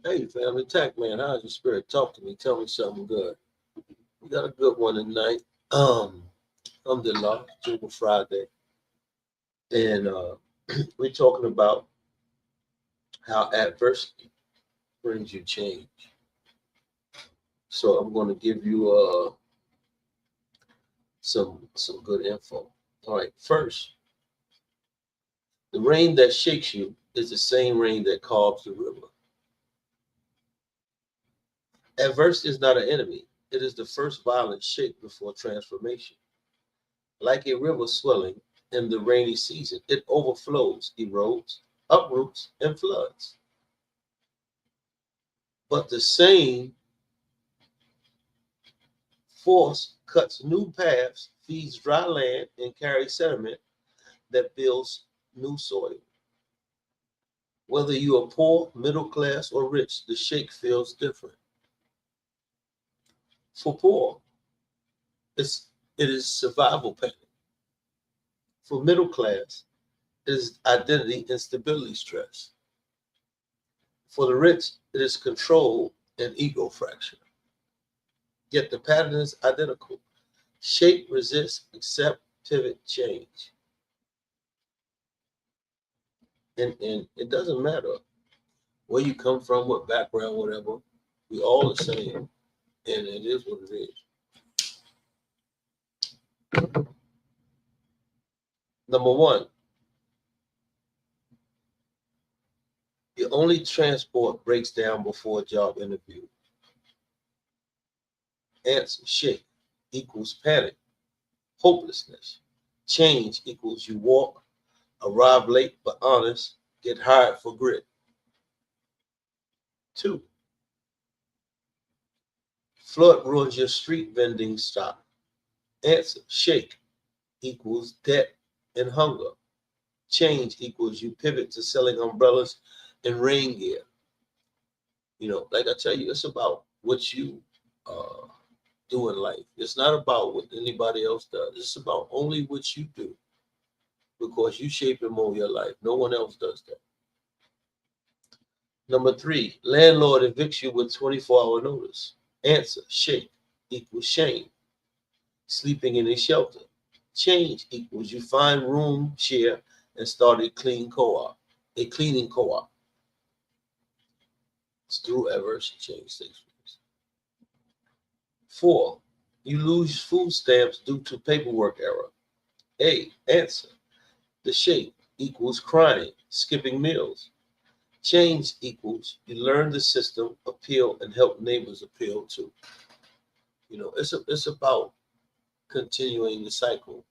Hey, family tech man, how's your spirit? Talk to me. Tell me something good. We got a good one tonight. Alhamdulillah, Super Friday, and we're talking about how adversity brings you change. So I'm going to give you some good info. All right, first, the rain that shakes you is the same rain that carves the river. Adversity is not an enemy; it is the first violent shake before transformation. Like a river swelling in the rainy season, it overflows, erodes, uproots, and floods. But the same force cuts new paths, feeds dry land, and carries sediment that builds new soil. Whether you are poor, middle class, or rich, the shake feels different. For poor, it is survival panic. For middle class, it is identity and stability stress. For the rich, it is control and ego fracture. Yet the pattern is identical. Shape, resist, accept, pivot, change. And it doesn't matter where you come from, what background, whatever. We all the same. And it is what it is. Number one, your only transport breaks down before a job interview. Answer, shape equals panic, hopelessness. Change equals you walk, arrive late but honest, get hired for grit. Two, flood ruins your street vending stop. Answer, shake equals debt and hunger. Change equals you pivot to selling umbrellas and rain gear. Like I tell you, it's about what you uh, do in life. It's not about what anybody else does. It's about only what you do because you shape and mold your life. No one else does that. Number three, landlord evicts you with 24-hour notice. Answer, shake equals shame, sleeping in a shelter. Change equals you find room share and start a cleaning co-op. It's through adversity change takes place. Four, you lose food stamps due to paperwork error. Answer, the shape equals crying, skipping meals. Change equals you learn the system, appeal, and help neighbors appeal too. It's about continuing the cycle.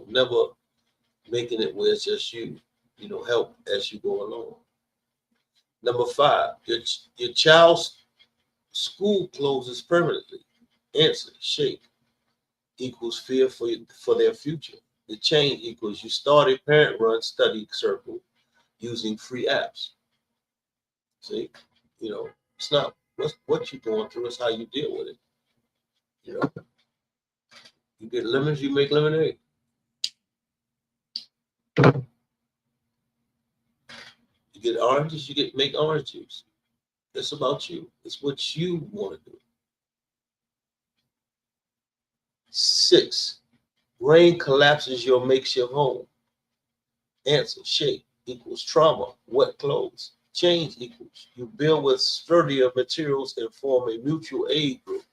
Never making it where it's just you. Help as you go along. Number five, your child's school closes permanently. Answer, shape equals fear for their future. The change equals you start a parent-run study circle using free apps. See, it's not what you're going through; it's how you deal with it. You know, you get lemons, you make lemonade. You get oranges, you get make orange juice. It's about you. It's what you want to do. Six, rain collapses your makeshift home. Answer, shape equals trauma, wet clothes. Change equals you build with sturdier materials and form a mutual aid group.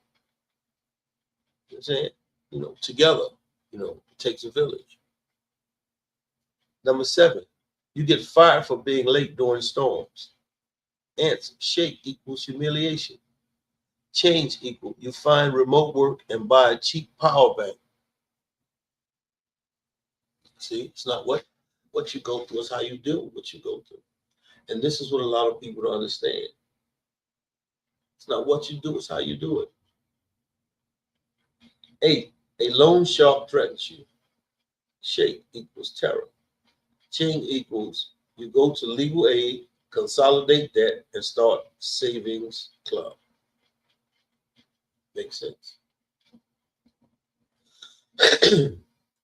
You know what I'm saying? Together, it takes a village. Number seven, you get fired for being late during storms. Answer, shake equals humiliation. Change equal you find remote work and buy a cheap power bank. See, it's not what you go through, it's how you deal with what you go through. And this is what a lot of people don't understand. It's not what you do, it's how you do it. Eight, a loan shark threatens you. Shake equals terror. Change equals you go to legal aid, consolidate debt, and start savings club. Makes sense.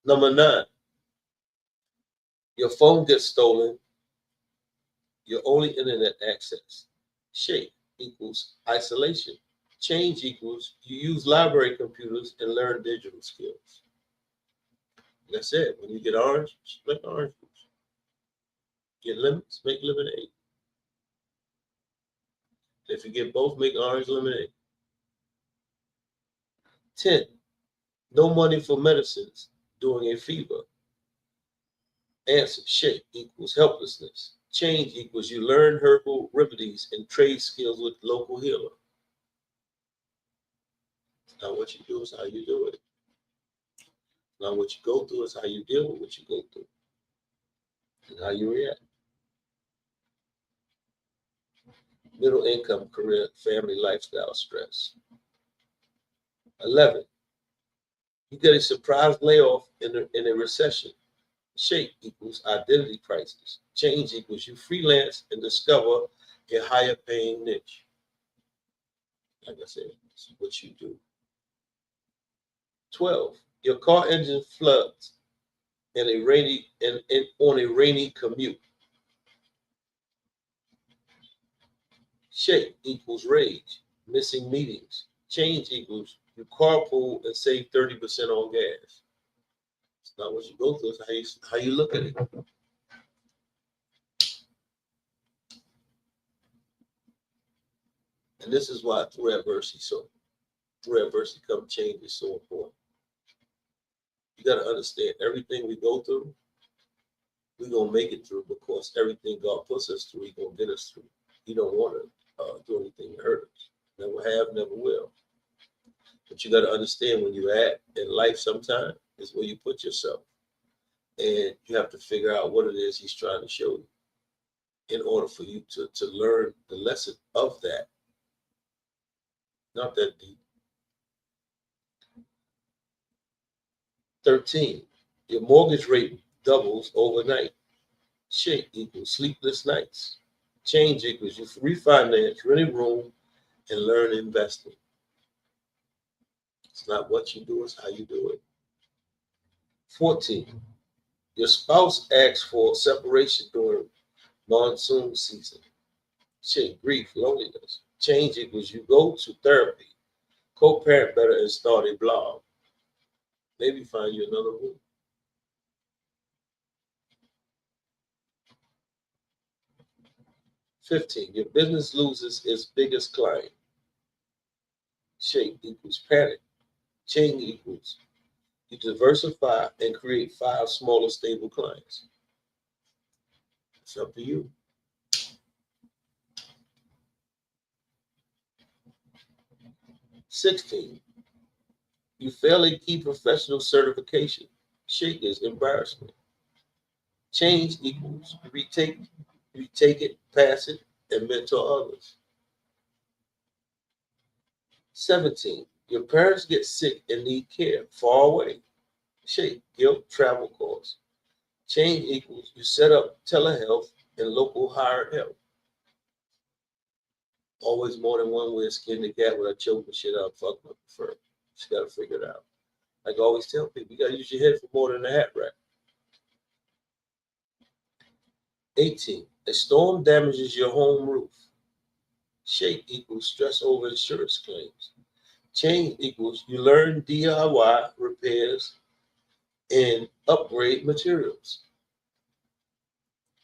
Number nine, your phone gets stolen, your only internet access. Shake equals isolation. Change equals you use library computers and learn digital skills. That's it. When you get orange, make orange juice. Get lemons, make lemonade. If you get both, make orange lemonade. 10. No money for medicines during a fever. Answer, shape equals helplessness. Change equals you learn herbal remedies and trade skills with local healer. Now what you do is how you do it. Now what you go through is how you deal with what you go through and how you react. Middle income, career, family, lifestyle stress. 11. You get a surprise layoff in a recession. Shape equals identity crisis. Change equals you freelance and discover a higher paying niche. Like I said, this is what you do. 12. Your car engine floods in a rainy on a rainy commute. Shape equals rage, missing meetings. Change equals you carpool and save 30% on gas. It's not what you go through, it's how you look at it. And this is why through adversity come change is so important. You got to understand everything we go through, we're going to make it through because everything God puts us through, He's going to get us through. He don't want to do anything to hurt us. Never have, never will. But you got to understand when you're at in life sometimes is where you put yourself. And you have to figure out what it is He's trying to show you in order for you to learn the lesson of that. Not that deep. 13. Your mortgage rate doubles overnight. Shape equals sleepless nights. Change equals you refinance, rent a room, and learn investing. It's not what you do, it's how you do it. 14. Your spouse asks for separation during monsoon season. Shape, grief, loneliness. Change equals you go to therapy, co-parent better, and start a blog. Maybe find you another room. 15. Your business loses its biggest client. Shape equals panic. Change equals you diversify and create 5 smaller stable clients. It's up to you. 16. You fail a key professional certification. Shape is embarrassment. Change equals retake it, pass it, and mentor others. 17. Your parents get sick and need care far away. Shape, guilt, travel costs. Change equals you set up telehealth and local hired help. Always more than one way to skin the cat without choking shit out, fucking up the fur. Just gotta figure it out. Like I always tell people, you gotta use your head for more than a hat rack. 18. A storm damages your home roof. Shape equals stress over insurance claims. Change equals you learn DIY repairs and upgrade materials.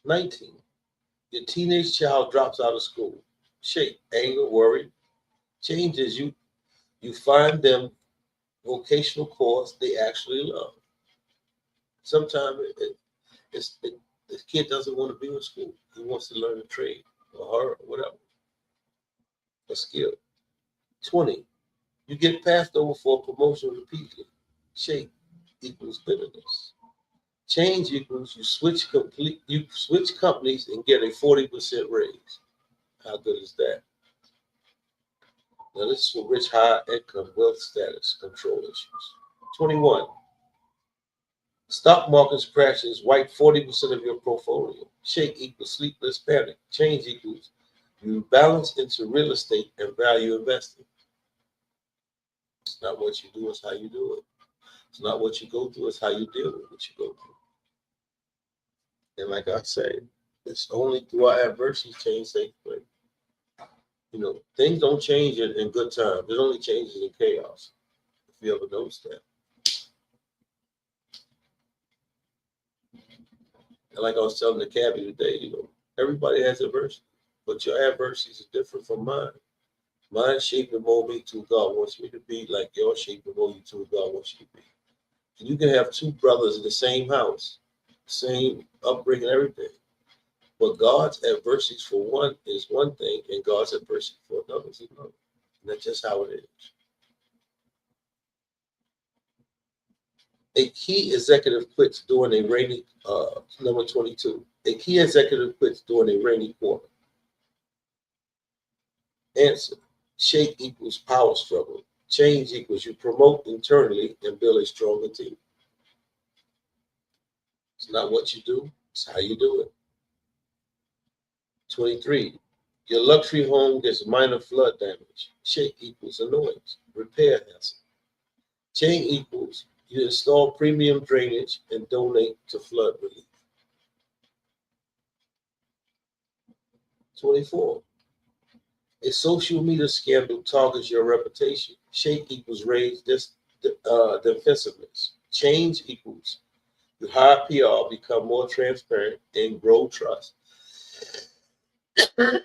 19. Your teenage child drops out of school. Shape, anger, worry. Change is you find them vocational course they actually love. Sometimes the kid doesn't want to be in school. He wants to learn a trade or her or whatever, a skill. 20. You get passed over for a promotion repeatedly. Shape equals bitterness. Change equals you switch companies and get a 40% raise. How good is that? Now this is for rich, high income, wealth status, control issues. 21. Stock markets crashes wipe 40% of your portfolio. Shape equals sleepless panic. Change equals you balance into real estate and value investing. It's not what you do, it's how you do it. It's not what you go through, it's how you deal with what you go through. And like I say, it's only through our adversity change takes place. Things don't change in good times. It only changes in chaos. If you ever noticed that. And like I was telling the cabbie today, everybody has adversity, but your adversities are different from mine. Mine shape and mold me to who God wants me to be, like your shape and mold you to who God wants you to be. And you can have two brothers in the same house, same upbringing, everything. But God's adversities for one is one thing, and God's adversity for another is another. And that's just how it is. A key executive quits during a rainy, number 22. A key executive quits during a rainy quarter. Answer. Shake equals power struggle. Change equals you promote internally and build a stronger team. It's not what you do, it's how you do it. 23. Your luxury home gets minor flood damage. Shake equals annoyance. Repair hassle. Change equals you install premium drainage and donate to flood relief. 24. A social media scandal targets your reputation. Shake equals raise defensiveness. Change equals you hire PR, become more transparent, and grow trust. And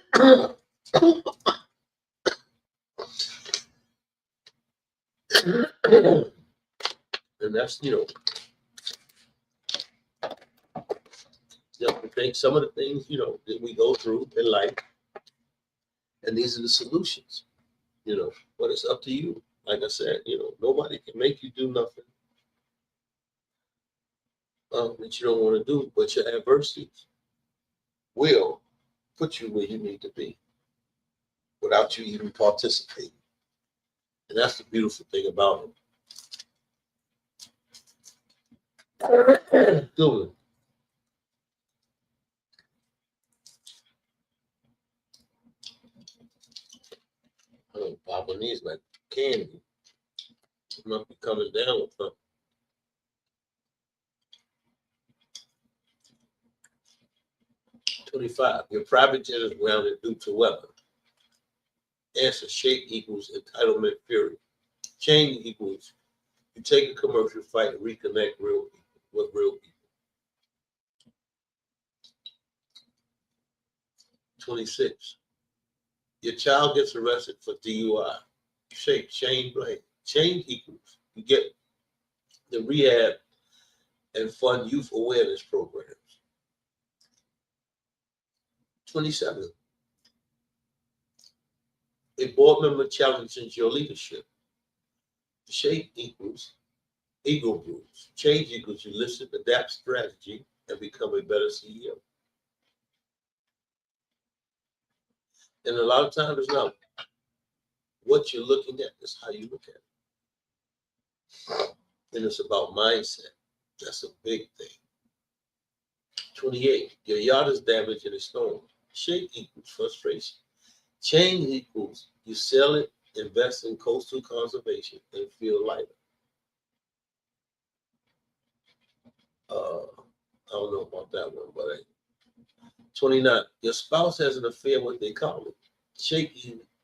that's, just to think some of the things, that we go through in life. And these are the solutions, but it's up to you. Like I said, nobody can make you do nothing that you don't want to do, but your adversities will put you where you need to be without you even participating. And that's the beautiful thing about it. Good. Papa needs like candy. It must be coming down with something. 25. Your private jet is grounded due to weather. Answer. Shake equals entitlement fury. Change equals you take a commercial fight and reconnect with real people. 26. Your child gets arrested for DUI. Shake, shame, blame. Change equals you get the rehab and fund youth awareness programs. 27. A board member challenges your leadership. Shake equals ego bruise. Change equals you listen, adapt strategy, and become a better CEO. And a lot of times it's not what you're looking at, it's how you look at it. And it's about mindset. That's a big thing. 28. Your yacht is damaged in a storm. Shake equals frustration. Change equals you sell it, invest in coastal conservation, and feel lighter. I don't know about that one, but 29. Your spouse has an affair with their colleague. Shake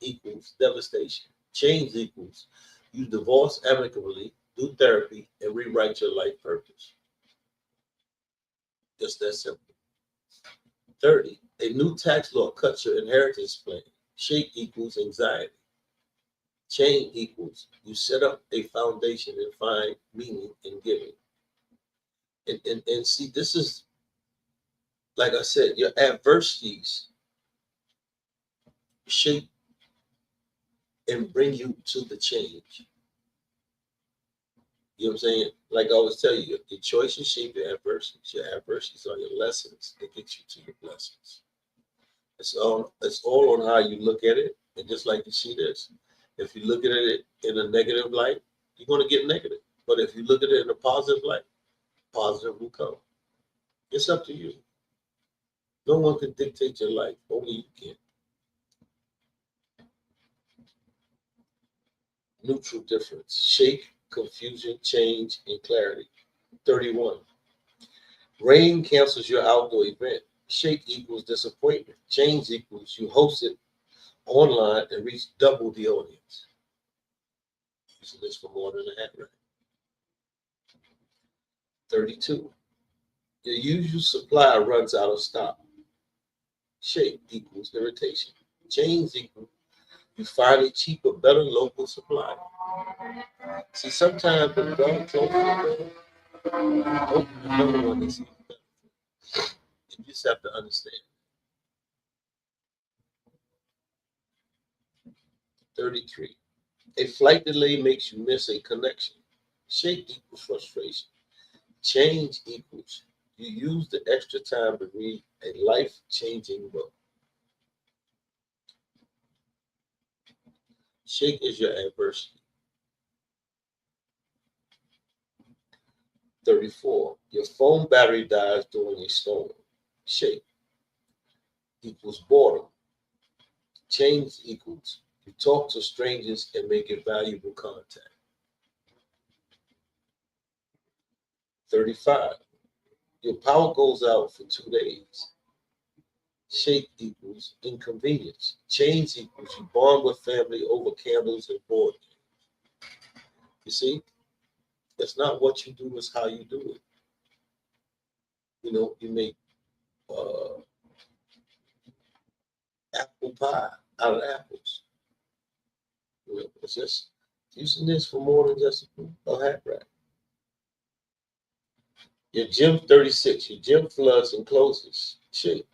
equals devastation. Change equals you divorce amicably, do therapy, and rewrite your life purpose. Just that simple. 30. A new tax law cuts your inheritance plan. Shake equals anxiety. Change equals you set up a foundation and find meaning in giving. And see, this is, like I said, your adversities shape and bring you to the change. You know what I'm saying? Like I always tell you, your choices shape your adversities. Your adversities are your lessons that get you to your blessings. It's all on how you look at it. And just like you see this, if you look at it in a negative light, you're going to get negative. But if you look at it in a positive light, positive will come. It's up to you. No one can dictate your life. Only you can. Neutral difference. Shake, confusion, change, and clarity. 31. Rain cancels your outdoor event. Shake equals disappointment. Change equals you host it online and reach double the audience. Using this for more than a hat rack. 32. Your usual supply runs out of stock. Shape equals irritation. Change equals you find a cheaper, better local supply. See, sometimes when God closes the door, open another one that's even better. You just have to understand. 33. A flight delay makes you miss a connection. Shape equals frustration. Change equals you use the extra time to read a life-changing book. Shake is your adversity. 34. Your phone battery dies during a storm. Shake equals boredom. Change equals you talk to strangers and make a valuable contact. 35. Your power goes out for 2 days. Shake equals inconvenience. Change equals you bond with family over candles and board games. You see, it's not what you do, it's how you do it. You make uh, apple pie out of apples. It's just using this for more than just a hat rack. Your gym 36, your gym floods and closes. Shape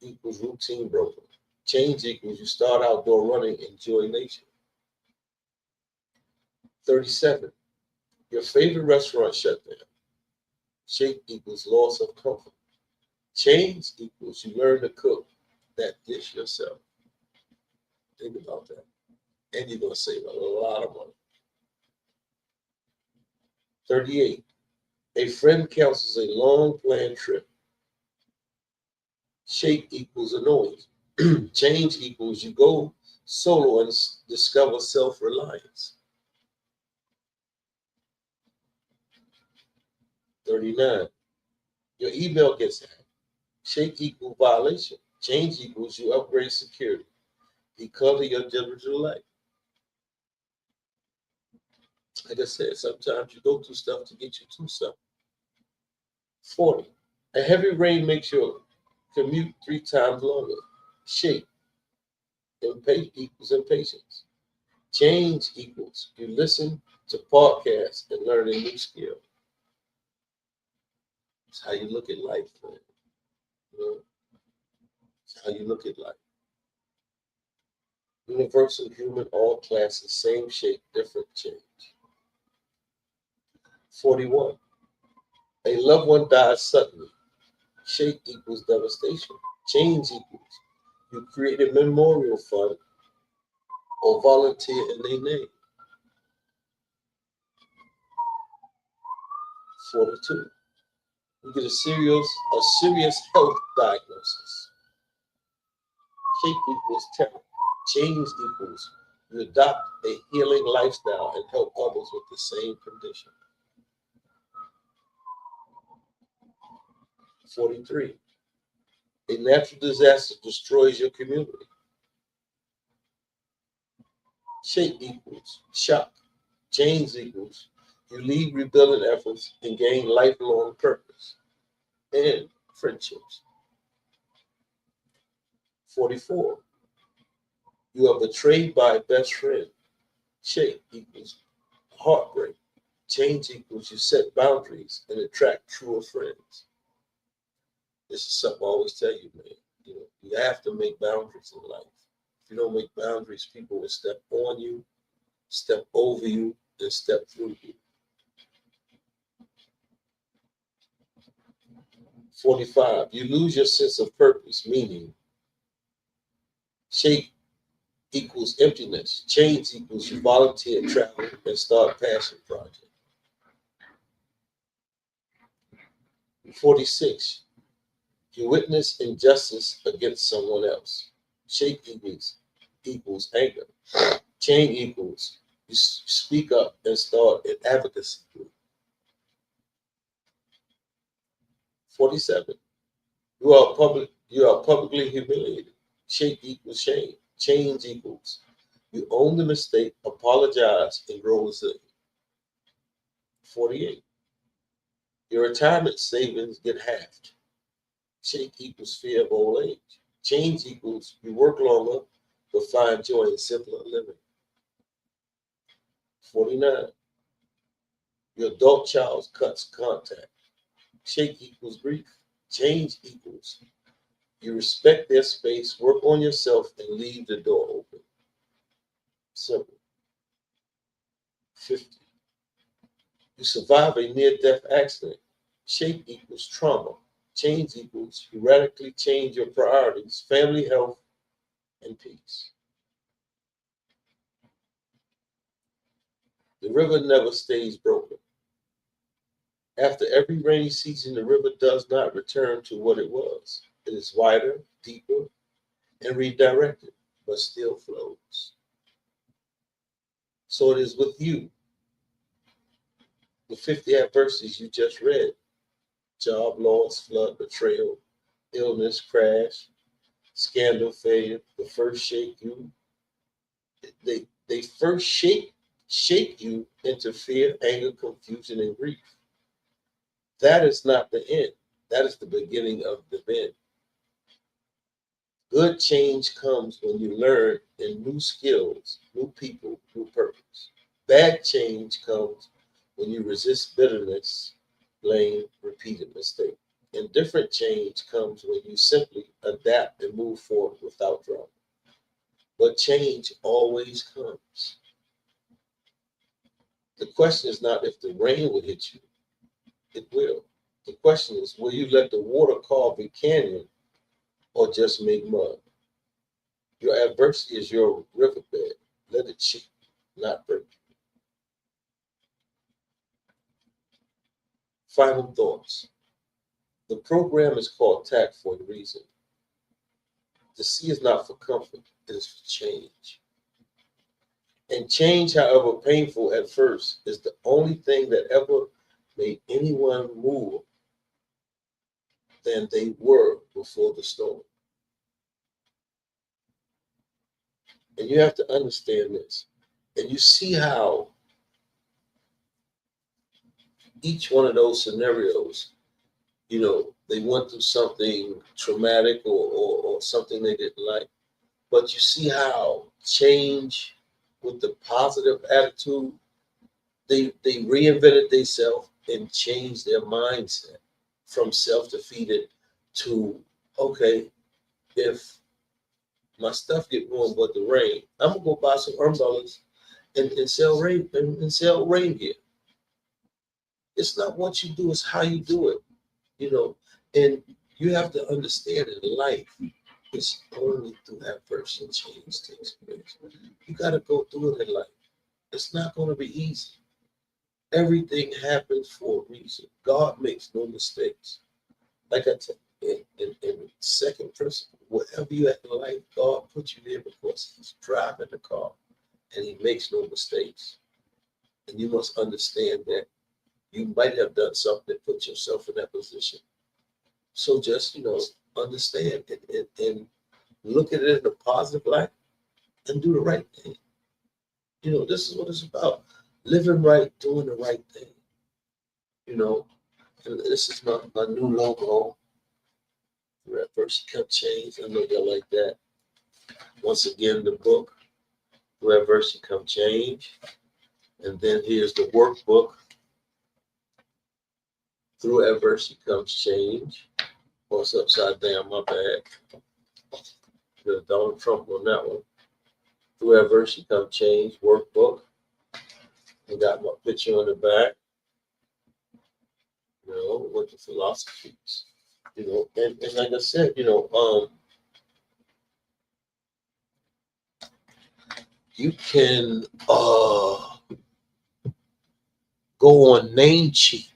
equals routine broken. Change equals you start outdoor running, enjoy nature. 37, your favorite restaurant shut down. Shape equals loss of comfort. Change equals you learn to cook that dish yourself. Think about that. And you're going to save a lot of money. 38, a friend cancels a long planned trip. Shape equals annoyance. Change equals you go solo and discover self-reliance. 39, your email gets hacked. Shape equals violation. Change equals you upgrade security. Declutter your digital life. Like I said, sometimes you go through stuff to get you to stuff. 40, a heavy rain makes your commute 3 times longer. Shape equals impatience. Change equals you listen to podcasts and learn a new skill. It's how you look at life, man. It's how you look at life. Universal human, all classes, same shape, different change. 41. A loved one dies suddenly. Shape equals devastation. Change equals you create a memorial fund or volunteer in their name. 42. You get a serious health diagnosis. Shape equals terror. Change equals you adopt a healing lifestyle and help others with the same condition. 43. A natural disaster destroys your community. Shape equals shock. Change equals you lead rebuilding efforts and gain lifelong purpose and friendships. 44. You are betrayed by a best friend. Shape equals heartbreak. Change equals you set boundaries and attract truer friends. This is something I always tell you, man. You have to make boundaries in life. If you don't make boundaries, people will step on you, step over you, and step through you. 45. You lose your sense of purpose, meaning shape equals emptiness. Change equals you volunteer, travel, and start passion project. 46. You witness injustice against someone else. Shape equals anger. Change equals you speak up and start an advocacy group. 47. You are publicly humiliated. Shape equals shame. Change equals you own the mistake, apologize, and grow resilient. 48. Your retirement savings get halved. Shake equals fear of old age. Change equals you work longer but find joy in simpler living. 49. Your adult child cuts contact. Shake equals grief. Change equals you respect their space, work on yourself, and leave the door open. Simple. 50. You survive a near-death accident. Shake equals trauma. Change equals you radically change your priorities, family, health, and peace. The river never stays broken. After every rainy season, the river does not return to what it was. It is wider, deeper, and redirected, but still flows. So it is with you. The 50 adversities you just read: job loss, flood, betrayal, illness, crash, scandal, failure. The first shake you. They first shake you into fear, anger, confusion, and grief. That is not the end. That is the beginning of the bend. Good change comes when you learn in new skills, new people, new purpose. Bad change comes when you resist bitterness, blame, repeated mistake. And different change comes when you simply adapt and move forward without drama. But change always comes. The question is not if the rain will hit you, it will. The question is, will you let the water carve a canyon or just make mud? Your adversity is your riverbed. Let it shape, not break. Final thoughts. The program is called TACC for a reason. The C is not for comfort, it is for change. And change, however painful at first, is the only thing that ever made anyone more than they were before the storm. And you have to understand this. And you see how each one of those scenarios, they went through something traumatic or something they didn't like. But you see how change with the positive attitude, they reinvented themselves and changed their mindset from self-defeated to, okay, if my stuff get ruined but the rain, I'm gonna go buy some umbrellas and sell rain gear. It's not what you do, it's how you do it, and you have to understand in life, it's only through adversity change takes place. You gotta go through it in life. It's not gonna be easy. Everything happens for a reason. God makes no mistakes. Like I tell you, in second principle, wherever you at in life, God put you there because He's driving the car and He makes no mistakes. And you must understand that you might have done something that put yourself in that position. So just, understand and look at it in a positive light and do the right thing. This is what it's about. Living right, doing the right thing. And this is my new logo. Red versus Kept Change. I know y'all like that. Once again, the book, Through Adversity Come Change. And then here's the workbook, Through Adversity Comes Change. Oh, it's upside down, my bad. There's Donald Trump on that one. Through Adversity Come Change workbook. I got my picture on the back, with the philosophies. And like I said, you can go on Namecheap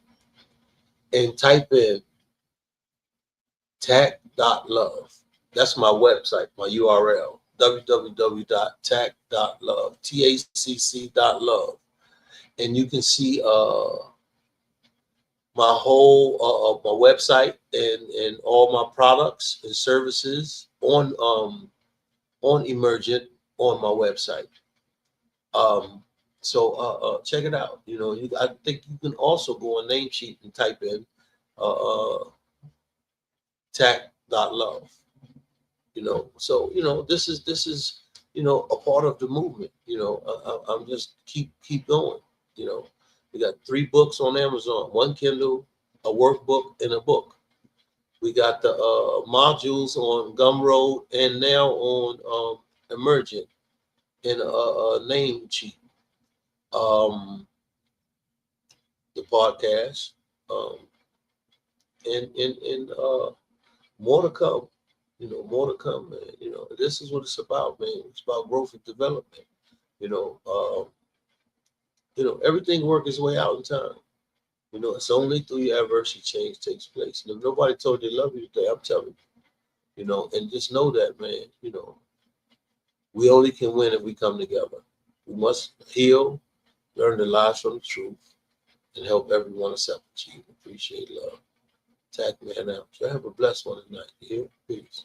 and type in TACC.love. That's my website, my URL, www.tacc.love, TACC.love. And you can see my whole my website and all my products and services on on Emergent on my website. So check it out. I think you can also go on Namesheet and type in TACC.love. So this is a part of the movement. I'm just keep going. We got 3 books on Amazon, 1 Kindle, a workbook, and a book. We got the modules on Gumroad and now on Emergent in a name sheet. The podcast, and more to come. More to come, man. This is what it's about, man. It's about growth and development. Everything works its way out in time. It's only through your adversity change takes place. And if nobody told you they love you today, I'm telling you. And just know that, man. We only can win if we come together. We must heal, learn the lies from the truth, and help everyone self-achieve. Appreciate love. TACC man out. So have a blessed one tonight. Peace.